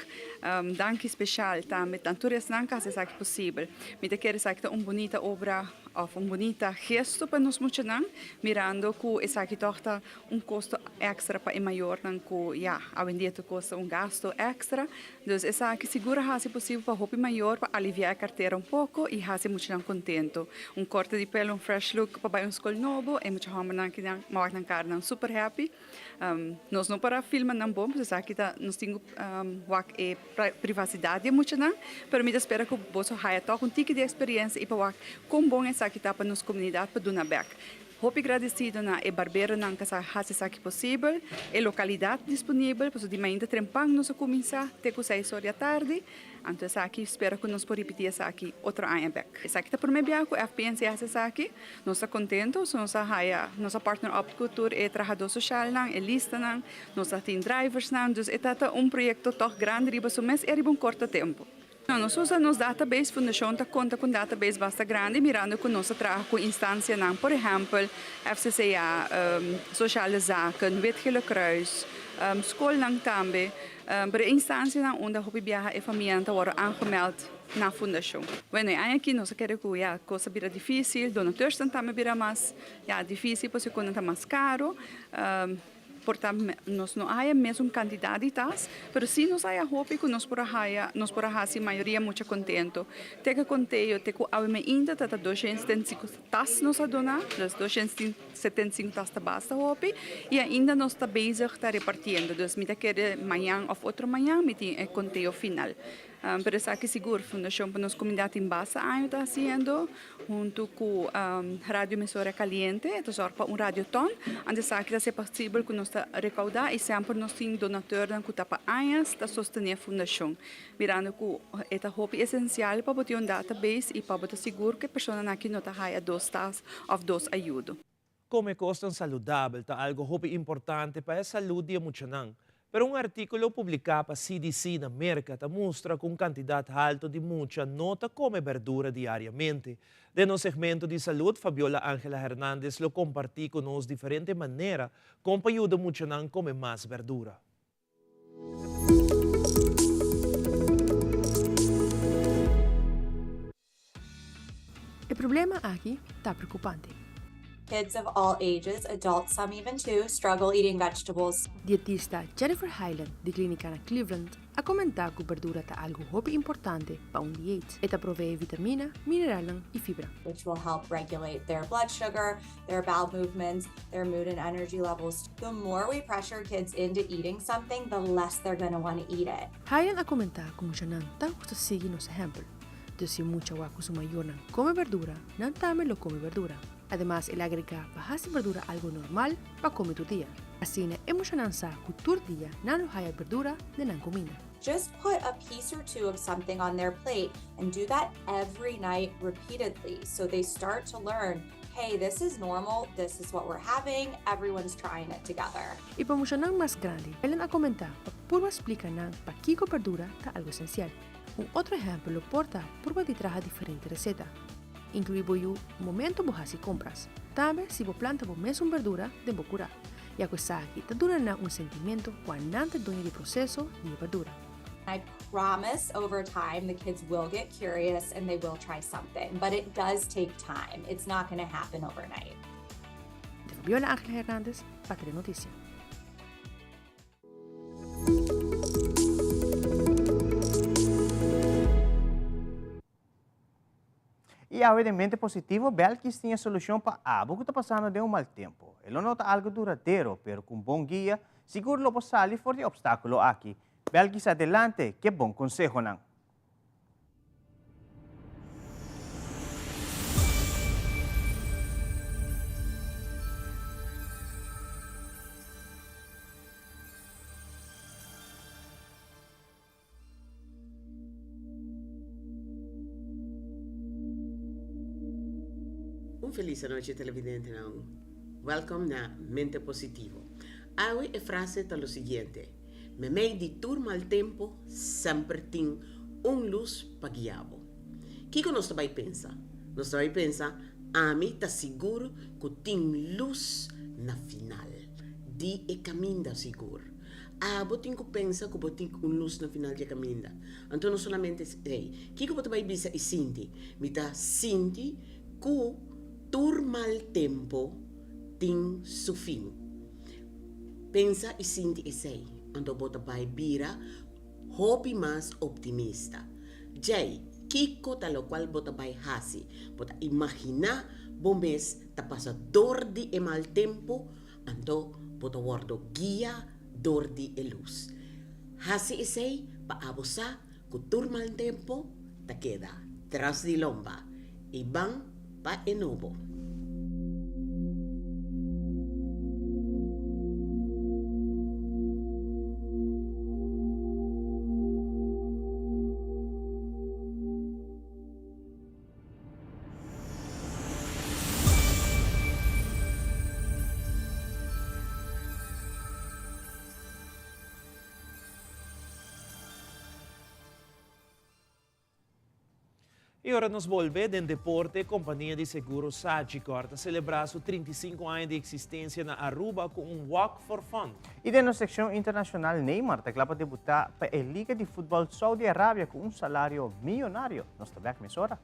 dank especial também tanto restaurante é aqui possível, me te quero dizer que bonita obra of bonita gesto para nós muito não, mirando que essa aqui torta custo extra para maior não que a vendia custa gasto extra. Dus essa aqui segura se possível para roupa maior para aliviar a carteira pouco e se muito contento. Corte de pelo, fresh look para um escola novo e muito homem que não cara super happy. Nós não para filmar não bom, porque aqui nós temos privacidade muito não, mas me espera que você haja toque tique de experiência e para como bom essa aqui para nossa comunidade para donar back. Hope agradecido na barbeiro não que faça aqui possível, a localidade disponível, para de manhã trempang nós começar até com 6 horas da tarde. Então essa aqui espero que nós podemos repetir essa aqui outro ano back. Essa aqui está por meio com FPNC essa aqui, nós estamos contentos, nossa partner up cultura é trabalhador social não, é lista não, nós temos drivers não, dus é projeto toch grande riba so mês e riba curto tempo. Nós usamos database, Fundação está conta com database bastante grande, mirando que nós trabalhamos com instâncias, por exemplo, FCCA, Sociale Zaken, Witgele Kruis, school também, para instâncias onde a família worden aangemeld na fundação. Bueno, aqui nós queremos que a coisa vira difícil, donadores também vira mais difícil, porque quando está mais caro, portanto, nós não há mesmo candidatos, mas sim nós há hope que nós podemos a maioria muito contento. Tem que conteio, tem que ainda tá 275 tas nós a donar, 275 tas tá basta hope, e ainda nós está bezig tá repartindo, então me quer amanhã ou outro amanhã me tem conteio final. Pero es aquí seguro, Fundación para nos comunidade em base año está haciendo, junto com Radio Emisora Caliente, entonces para un radioton, antes que sea posible que nos recaudar e sempre nos tem donateur que está para años está sostener a Fundación, mirando que esta hobby essencial para ter um database e para estar seguro que a pessoa aqui não está a dos tas ou dos ajuda. Come costan saludável está algo hobby importante para a saúde emocional. Pero um artículo publicado para CDC na América mostra que quantidade alta de muita nota come verdura diariamente. De no segmento de saúde, Fabiola Ángela Hernández lo compartiu com nós de diferente maneira, como ajuda muito a comer mais verdura. O problema aqui está preocupante. Kids of all ages, adults, some even too, struggle eating vegetables. Dietista Jennifer Hyland, de clínica na Cleveland, a comentar que verdura está algo hobby importante para dieta. Esta provee vitamina, mineral e fibra. Which will help regulate their blood sugar, their bowel movements, their mood and energy levels. The more we pressure kids into eating something, the less they're going to want to eat it. Hyland a comentar como já não está a seguir nos exemplos. Então, se mucha waku su mayor não come verdura, não também lo come verdura. Además, ele agrega bajas verdura algo normal para comer tu dia. Assim, é emocionante que tu dia não haya verdura de não comida. Just put a piece or two of something on their plate and do that every night repeatedly so they start to learn, hey, this is normal, this is what we're having, everyone's trying it together. E para emocionar mais grande, ele a comentar, para explicar para que a verdura é algo essencial. Outro exemplo lo porta por de trazer diferente receta. Incluir o momento que você compras. Também, se você planta a mesma verdura, deve curar. E a coisa aqui está durando sentimento quando antes do processo de verdura. I promise over time the kids will get curious and they will try something, but it does take time. It's not going to happen overnight. De Fabiola Ángela Hernández, para Telenoticia. E ao de mente positivo, Belkis tinha solução para algo que está passando de mau tempo. Ele nota algo duradouro, pero com bom guia, seguro lo salir fora de obstáculo aqui. Belkis adelante, que bom consejo não. Felice noite televidente não. Welcome na Mente Positivo. Hoje a frase está o seguinte: me meio de turma al tempo, sempre tem luz para guiá-lo. O que nós também pensa? Nós também pensa, a mim está seguro que tem luz na final. De e caminho seguro. Você tem que pensar que você tem luz na final de caminho. Então não somente ei, o que você também pensa e sente? Me está sente que turma al tempo tem seu fim. Pensa e sente isso aí. Então você vai virar hobby mais optimista. Jay, kiko tal qual você vai fazer? Você imaginar bom mês tá passador de mal tempo, então você guarda guia dor de luz. Hasi isso aí para abusar que turma al tempo ta queda tras de lomba e van pa enobo. E ora nos volve em deporte, companhia de seguros Sagicor celebrar seus 35 anos de existência na Aruba com Walk for Fun. E na secção internacional, Neymar está para debutar para a Liga de Futebol Saudi Arábia com salário milionário. Nós estamos aqui nessa hora.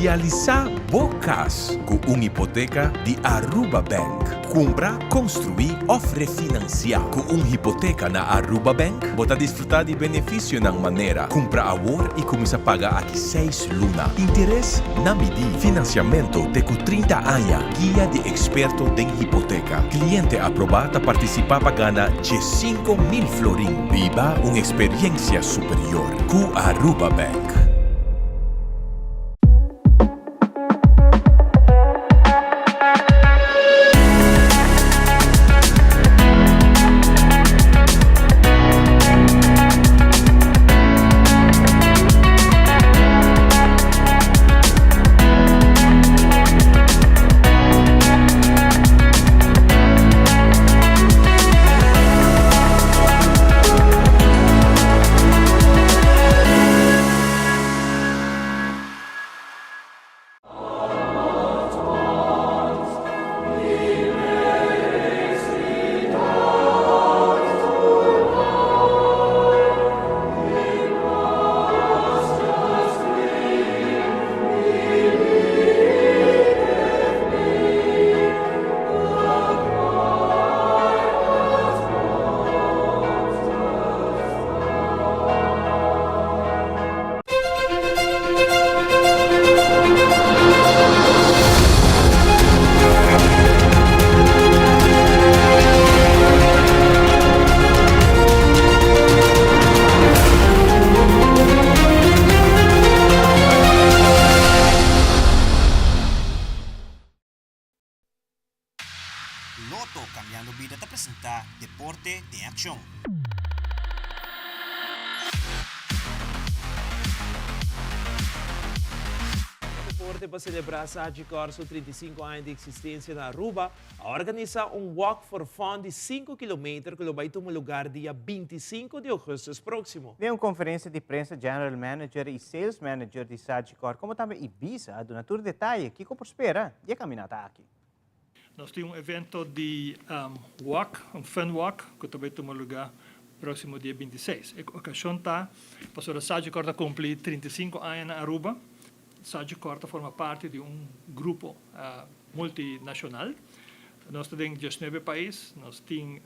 Realizar bocas com uma hipoteca de Aruba Bank. Comprar, construir ou refinanciar. Com uma hipoteca na Aruba Bank, você desfrutar de benefício na maneira. Comprar agora e começar a pagar aqui 6 lunas. Interesse na medida. Financiamento de 30 anos. Guia de experto em hipoteca. Cliente aprovado a participar para ganhar de 5.000 florin. Viva uma experiência superior com Aruba Bank. Loto Cambiando Vida te presenta Deporte de Acción. Deporte para celebrar Sagicor seus 35 anos de existência na Aruba, organiza Walk for Fun de 5 km que vai tomar lugar dia 25 de agosto próximo. Em uma conferência de prensa, General Manager e Sales Manager de Sagicor, como também Ibiza, do Natur Detalhe, Kiko Prospera, e a caminhada aqui. Nós temos evento de walk, fun walk, que também toma lugar próximo dia 26. A ocasião está, para a Sagicor cumprir 35 anos na Aruba. Sagicor forma parte de grupo multinacional. Nós temos 19 países, nós temos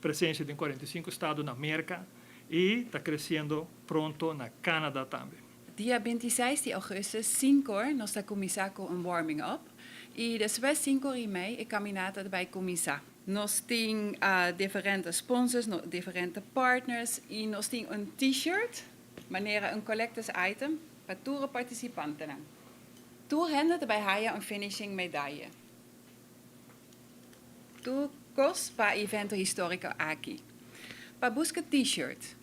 presença em 45 estados na América e está crescendo pronto na Canadá também. Dia 26 de agosto, 5 horas, nós estamos começando com warming up. E depois 5 de maio, a caminhada vai começar. Nós temos diferentes sponsors, diferentes partners e nós temos t-shirt, maneira collectors item para todos os participantes. Tour hende também há finishing medaille. Tour kost para evento histórico aqui. Para buscar t-shirt,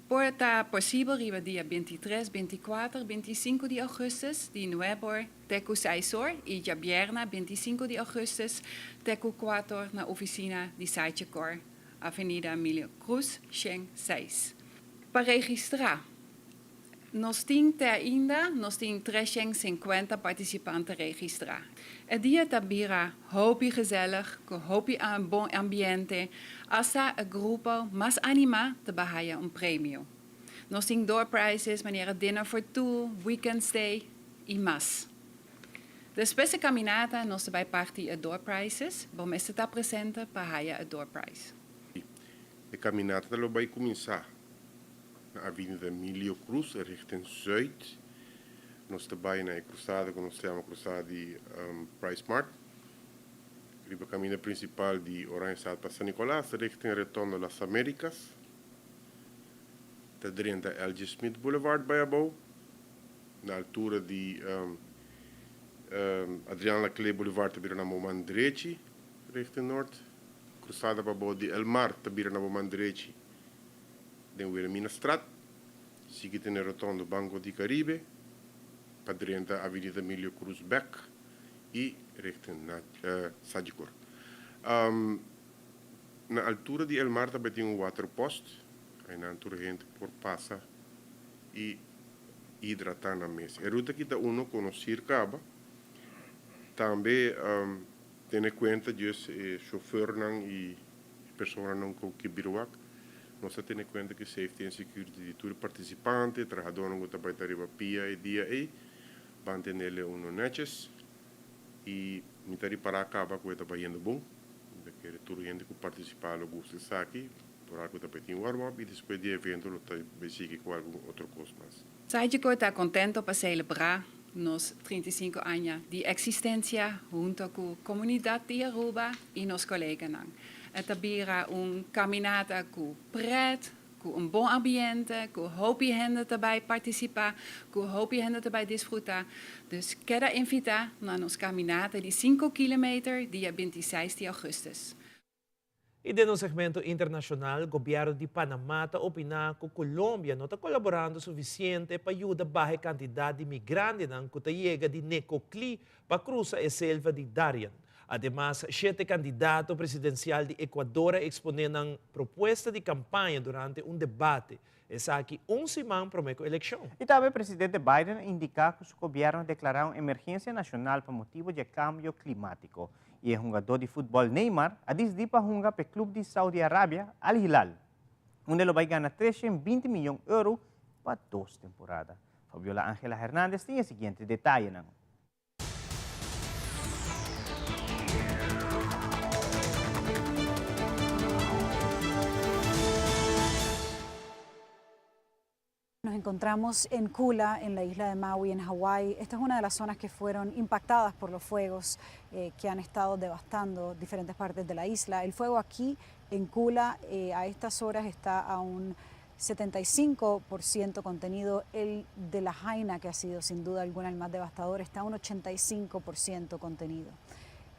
pode estar possível riba dia 23, 24, 25 de agosto, de Nuevo, Teco 6 horas, e já viernes 25 de agosto, Teco 4 horas na oficina de Sagicor, Avenida Emílio Cruz, Schenk 6. Para registrar, nós temos ainda 350 participantes registrados. O dia está hobby gezellig, hobby een bom ambiente, hasta a grupo mais animado te bahia prêmio. Nós temos door prizes, maneira dinner for two, weekend stay e mais. Depois da caminhada, nós também partir a door prizes, vamos estar presente para a door prize. A caminhada vai começar na Avenida Emílio Cruz, richting Zuid. Nós também na cruzada, que nós chamamos cruzada de Price Mart. O caminho principal de Oranjestad para San Nicolás, richting Retorno das Américas. Está dentro da L.G. Smith Boulevard, Bayabou, na altura de Adriana Leclerc Boulevard, está na mão direita, richting norte. Cruzada para de El Mar, está na mão direita, de Wilhelmina Straat. Seguinte na Rotondo Banco de Caribe, para dentro da Avenida Emílio Cruz Beck e richting Sagicor. Na altura de El Mar também tem waterpost, aí na altura a gente por passa e hidratar na mesa. A ruta que está uno conhecer caba, também tem em conta de chauffeur e pessoas não com que biruak, nós temos em conta que safety and security de todo participante, trabalhador não está para arriba pia e dia aí, manter-lhe uno neches e me tari para acaba com está indo bom, porque toda gente que participa lo gosta de aqui, por algo está para warm-up e depois de evento lo está basic com algum outro coisa mais. Ságico está contento para celebrar nos 35 anos de existência junto com a comunidade de Aruba e nos colegas. Esta bira caminata com preto, com bom ambiente, com hoop gente daarbij participar, com hoop gente daarbij desfrutar. Dus quero invitar na nossa caminata de 5 km dia 26 de augustus. E no segmento internacional, o governo de Panamá está opinando que Colômbia não está colaborando suficiente para ajudar a baixa quantidade de imigrantes que chega de Necoclí para cruzar a selva de Darien. Además, 7 candidatos presidencial de Ecuador exponen propuesta de campanha durante um debate. Essa aqui semana para a eleição. E também o presidente Biden indica que o governo declarou emergência nacional por motivo de cambio climático. E o jogador de futebol Neymar a decidir para jogar para o clube de Saudi Arábia, Al Hilal, onde ele vai ganhar 320 milhões de euros para 2 temporadas. Fabiola Ángela Hernández tem o seguinte detalhe. Nos encontramos en Kula, en la isla de Maui, en Hawái. Esta es una de las zonas que fueron impactadas por los fuegos que han estado devastando diferentes partes de la isla. El fuego aquí en Kula a estas horas está a un 75% contenido. El de la Jaina, que ha sido sin duda alguna el más devastador, está a un 85% contenido.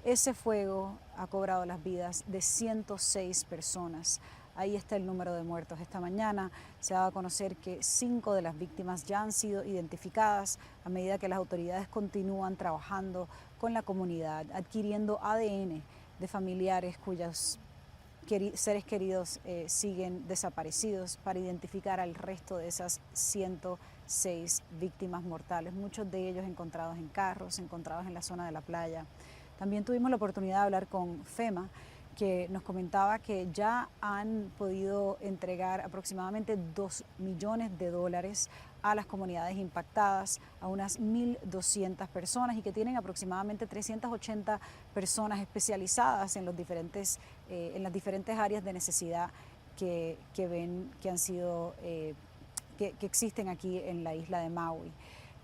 Ese fuego ha cobrado las vidas de 106 personas. Ahí está el número de muertos. Esta mañana se ha dado a conocer que 5 de las víctimas ya han sido identificadas a medida que las autoridades continúan trabajando con la comunidad, adquiriendo ADN de familiares cuyos seres queridos siguen desaparecidos para identificar al resto de esas 106 víctimas mortales, muchos de ellos encontrados en carros, encontrados en la zona de la playa. También tuvimos la oportunidad de hablar con FEMA, que nos comentaba que ya han podido entregar aproximadamente $2 millones a las comunidades impactadas, a unas 1.200 personas, y que tienen aproximadamente 380 personas especializadas en las diferentes áreas de necesidad que existen aquí en la isla de Maui.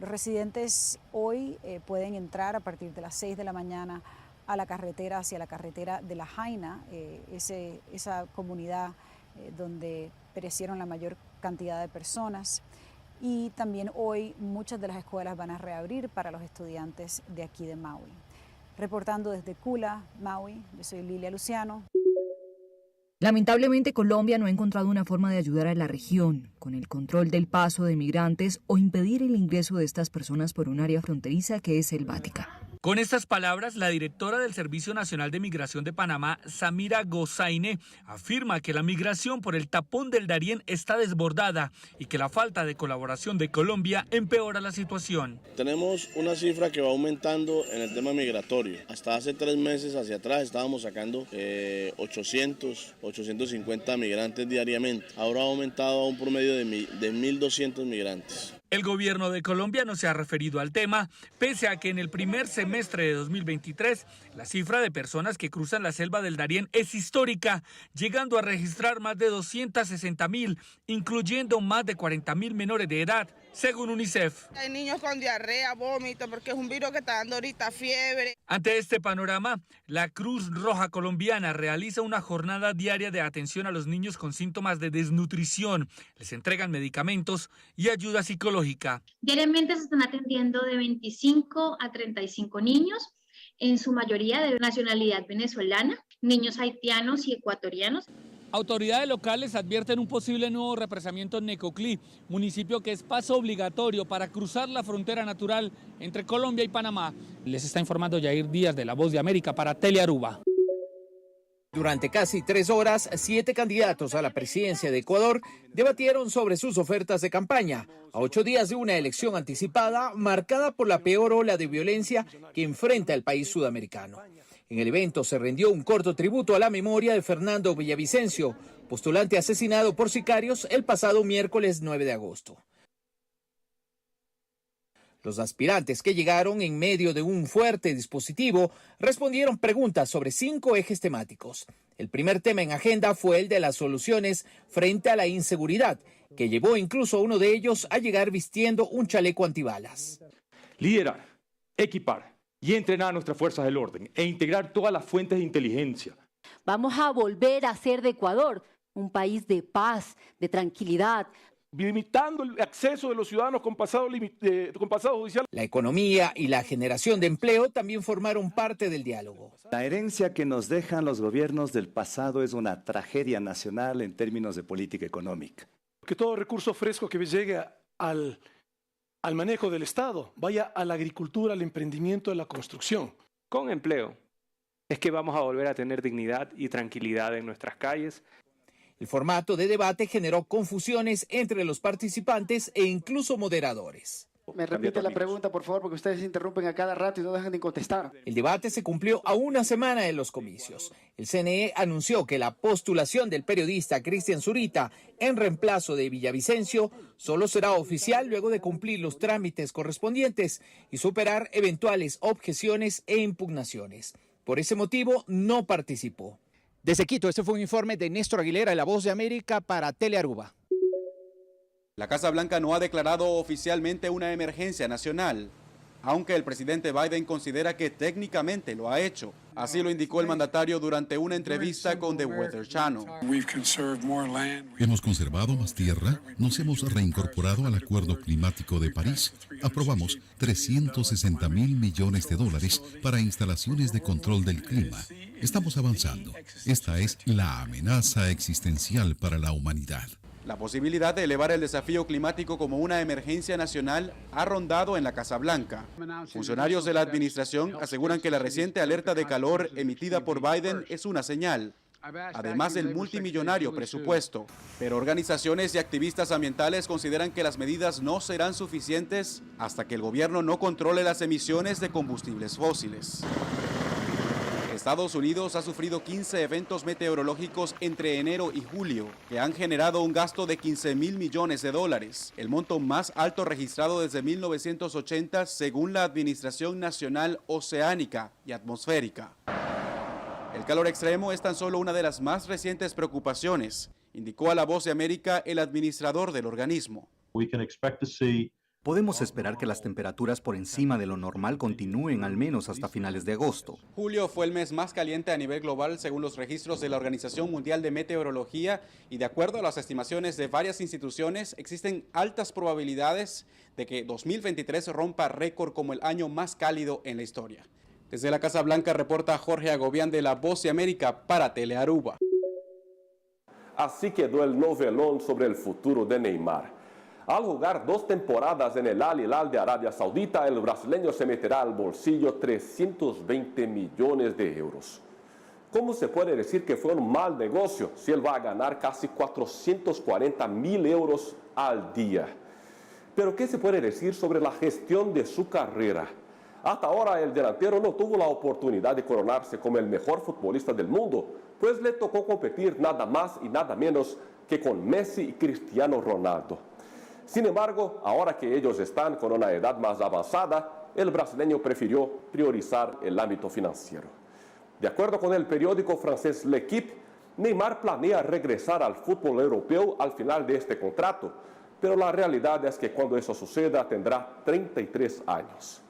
Los residentes hoy pueden entrar a partir de las 6 de la mañana a la carretera, hacia la carretera de la Jaina, esa comunidad donde perecieron la mayor cantidad de personas. Y también hoy muchas de las escuelas van a reabrir para los estudiantes de aquí de Maui. Reportando desde Kula, Maui, yo soy Lilia Luciano. Lamentablemente, Colombia no ha encontrado una forma de ayudar a la región con el control del paso de migrantes o impedir el ingreso de estas personas por un área fronteriza que es selvática. Con estas palabras, la directora del Servicio Nacional de Migración de Panamá, Samira Gozaine, afirma que la migración por el tapón del Darién está desbordada y que la falta de colaboración de Colombia empeora la situación. Tenemos una cifra que va aumentando en el tema migratorio. Hasta hace 3 meses hacia atrás estábamos sacando 850 migrantes diariamente. Ahora ha aumentado a un promedio de 1.200 migrantes. El gobierno de Colombia no se ha referido al tema, pese a que en el primer semestre de 2023 la cifra de personas que cruzan la selva del Darién es histórica, llegando a registrar más de 260.000, incluyendo más de 40.000 menores de edad, según UNICEF. Hay niños con diarrea, vómito, porque es un virus que está dando ahorita fiebre. Ante este panorama, la Cruz Roja Colombiana realiza una jornada diaria de atención a los niños con síntomas de desnutrición. Les entregan medicamentos y ayuda psicológica. Diariamente se están atendiendo de 25 a 35 niños, en su mayoría de nacionalidad venezolana, niños haitianos y ecuatorianos. Autoridades locales advierten un posible nuevo represamiento en Necoclí, municipio que es paso obligatorio para cruzar la frontera natural entre Colombia y Panamá. Les está informando Yair Díaz de La Voz de América para Telearuba. Durante casi 3 horas, 7 candidatos a la presidencia de Ecuador debatieron sobre sus ofertas de campaña, a 8 días de una elección anticipada marcada por la peor ola de violencia que enfrenta el país sudamericano. En el evento se rindió un corto tributo a la memoria de Fernando Villavicencio, postulante asesinado por sicarios el pasado miércoles 9 de agosto. Los aspirantes que llegaron en medio de un fuerte dispositivo respondieron preguntas sobre 5 ejes temáticos. El primer tema en agenda fue el de las soluciones frente a la inseguridad, que llevó incluso a uno de ellos a llegar vistiendo un chaleco antibalas. Liderar, equipar y entrenar a nuestras fuerzas del orden e integrar todas las fuentes de inteligencia. Vamos a volver a hacer de Ecuador un país de paz, de tranquilidad. Limitando el acceso de los ciudadanos con pasado judicial. La economía y la generación de empleo también formaron parte del diálogo. La herencia que nos dejan los gobiernos del pasado es una tragedia nacional en términos de política económica. Que todo recurso fresco que llegue al manejo del Estado vaya a la agricultura, al emprendimiento, a la construcción. Con empleo es que vamos a volver a tener dignidad y tranquilidad en nuestras calles. El formato de debate generó confusiones entre los participantes e incluso moderadores. Me repite la pregunta, por favor, porque ustedes se interrumpen a cada rato y no dejan de contestar. El debate se cumplió a una semana de los comicios. El CNE anunció que la postulación del periodista Cristian Zurita en reemplazo de Villavicencio solo será oficial luego de cumplir los trámites correspondientes y superar eventuales objeciones e impugnaciones. Por ese motivo, no participó. Desde Quito, este fue un informe de Néstor Aguilera de La Voz de América para Telearuba. La Casa Blanca no ha declarado oficialmente una emergencia nacional, aunque el presidente Biden considera que técnicamente lo ha hecho. Así lo indicó el mandatario durante una entrevista con The Weather Channel. Hemos conservado más tierra, nos hemos reincorporado al Acuerdo Climático de París, aprobamos $360 mil millones para instalaciones de control del clima. Estamos avanzando. Esta es la amenaza existencial para la humanidad. La posibilidad de elevar el desafío climático como una emergencia nacional ha rondado en la Casa Blanca. Funcionarios de la administración aseguran que la reciente alerta de calor emitida por Biden es una señal, además del multimillonario presupuesto. Pero organizaciones y activistas ambientales consideran que las medidas no serán suficientes hasta que el gobierno no controle las emisiones de combustibles fósiles. Estados Unidos ha sufrido 15 eventos meteorológicos entre enero y julio que han generado un gasto de $15 mil millones, el monto más alto registrado desde 1980 según la Administración Nacional Oceánica y Atmosférica. El calor extremo es tan solo una de las más recientes preocupaciones, indicó a La Voz de América el administrador del organismo. Podemos esperar que las temperaturas por encima de lo normal continúen al menos hasta finales de agosto. Julio fue el mes más caliente a nivel global según los registros de la Organización Mundial de Meteorología y de acuerdo a las estimaciones de varias instituciones existen altas probabilidades de que 2023 rompa récord como el año más cálido en la historia. Desde la Casa Blanca reporta Jorge Agobián de La Voz de América para Telearuba. Así quedó el novelón sobre el futuro de Neymar. Al jugar 2 temporadas en el Al Hilal de Arabia Saudita, el brasileño se meterá al bolsillo 320 millones de euros. ¿Cómo se puede decir que fue un mal negocio si él va a ganar casi 440 mil euros al día? Pero ¿qué se puede decir sobre la gestión de su carrera? Hasta ahora el delantero no tuvo la oportunidad de coronarse como el mejor futbolista del mundo, pues le tocó competir nada más y nada menos que con Messi y Cristiano Ronaldo. Sin embargo, ahora que ellos están con una edad más avanzada, el brasileño prefirió priorizar el ámbito financiero. De acuerdo con el periódico francés L'Équipe, Neymar planea regresar al fútbol europeo al final de este contrato, pero la realidad es que cuando eso suceda tendrá 33 años.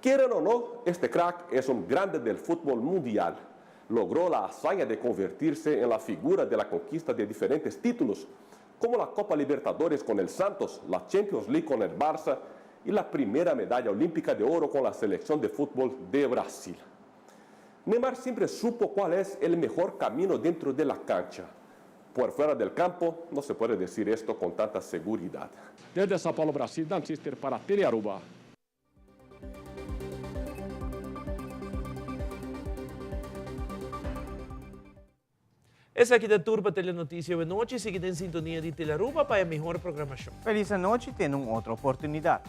Quieran o no, este crack es un grande del fútbol mundial. Logró la hazaña de convertirse en la figura de la conquista de diferentes títulos, como la Copa Libertadores con el Santos, la Champions League con el Barça y la primera medalla olímpica de oro con la selección de fútbol de Brasil. Neymar siempre supo cuál es el mejor camino dentro de la cancha. Por fuera del campo no se puede decir esto con tanta seguridad. Desde São Paulo, Brasil, Dan Sister para Telearuba. Essa aqui da Turba Telenotícia de noche. Sigue en sintonía de Telearuba para a mejor programación. Feliz noche y ten una otra oportunidad.